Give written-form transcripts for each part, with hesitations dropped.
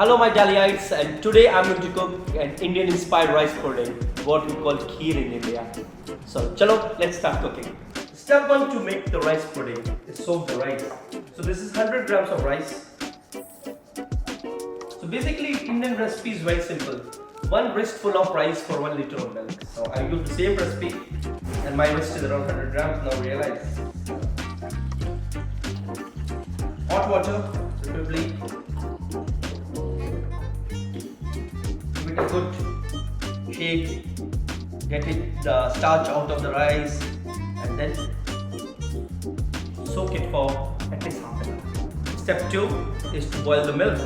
Hello my Dalyites, and today I'm going to cook an Indian inspired rice pudding, what we call Kheer in India. So chalo, let's start cooking. Step 1 to make the rice pudding is soak the rice. So this is 100 grams of rice. So basically Indian recipe is very simple. 1 wristful of rice for 1 liter of milk. So I use the same recipe and my wrist is around 100 grams now realize. Hot water, preferably. Give it a good shake, get the starch out of the rice and then soak it for at least half an hour. Step 2 is to boil the milk.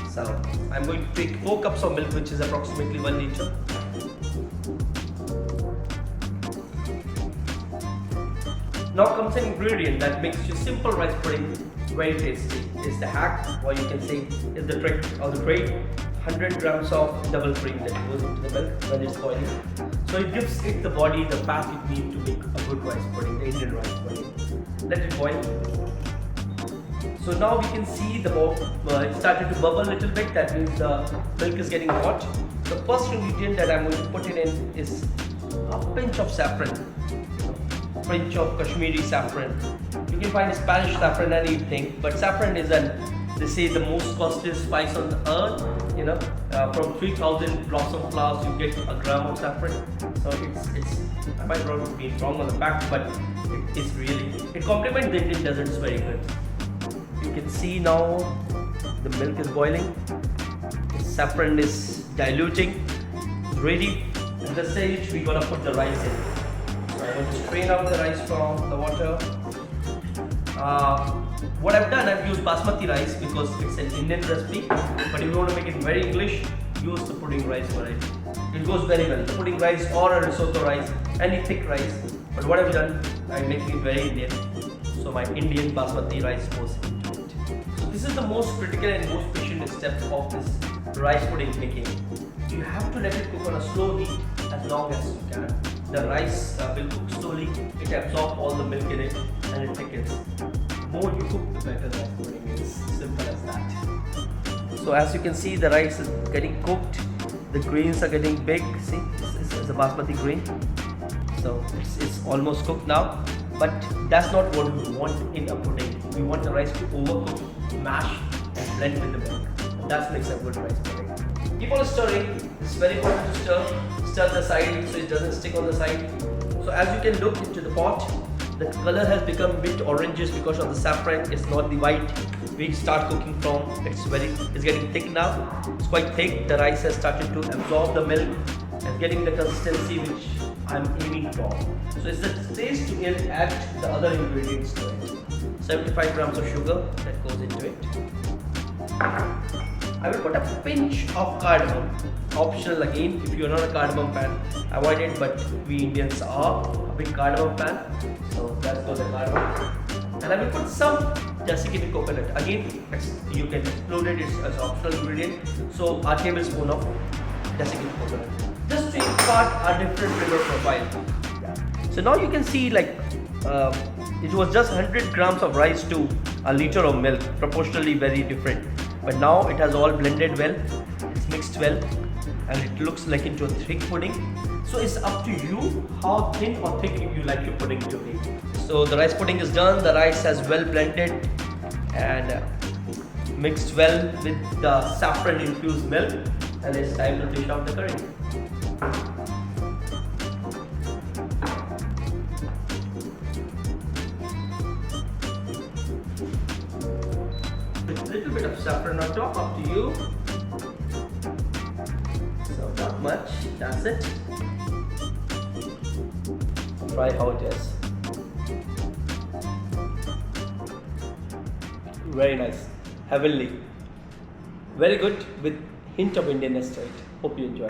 So I'm going to take 4 cups of milk, which is approximately 1 liter. Now comes an ingredient that makes your simple rice pudding very tasty. It's the hack, or you can say is the trick or the trade. 100 grams of double cream that goes into the milk when it's boiling. So it gives it the body, the fat it needs to make a good rice pudding, the Indian rice pudding. Let it boil. So now we can see the it started to bubble a little bit. That means the milk is getting hot. The first ingredient that I'm going to put it in is a pinch of saffron. Pinch of Kashmiri saffron. You can find Spanish saffron anything, but saffron is they say the most costly spice on the earth. You know, from 3,000 blossom flowers you get a gram of saffron. So it's I might not be wrong on the fact, but it is really, it complements the Indian desserts very good. You can see now the milk is boiling, the saffron is diluting, it's ready. At this stage we're gonna put the rice in. So I'm going to strain out the rice from the water. What I've done, I've used basmati rice because it's an Indian recipe, but if you want to make it very English, use the pudding rice variety. It goes very well, the pudding rice or a risotto rice, any thick rice. But what I've done, I'm making it very Indian, so my Indian basmati rice goes into it. So this is the most critical and most patient step of this rice pudding making. You have to let it cook on a slow heat as long as you can. The rice will cook slowly, it absorbs all the milk in it and it thickens. The more you cook, the better rice pudding is. Simple as that. So as you can see, the rice is getting cooked, the grains are getting big. See, this is a basmati grain. So it's almost cooked now, but that's not what we want in a pudding. We want the rice to overcook, mash and blend with the milk. That makes a good rice pudding. Keep on stirring. It's very important to stir the side so it doesn't stick on the side. So as you can look into the pot, the color has become a bit orangish because of the saffron. It's not the white we start cooking from. It's getting thick now. It's quite thick. The rice has started to absorb the milk and getting the consistency which I'm aiming for. So it's the stage to add the other ingredients to it. 75 grams of sugar that goes into it. I will put a pinch of cardamom, optional again. If you are not a cardamom fan, avoid it, but we Indians are a big cardamom fan, so that's for the cardamom. And I will put some desiccated coconut. Again, you can include it as optional ingredient. So a tablespoon of desiccated coconut, just to impart a different flavor profile. So now you can see it was just 100 grams of rice to a liter of milk, proportionally very different. But now it has all blended well, it's mixed well, and it looks like into a thick pudding. So it's up to you how thin or thick you like your pudding to be. So the rice pudding is done, the rice has well blended and mixed well with the saffron infused milk, and it's time to dish out the curry. With a little bit of saffron on top, up to you. So not much, that's it. Try how it is. Very nice, heavenly. Very good with hint of Indianness to it. Hope you enjoy.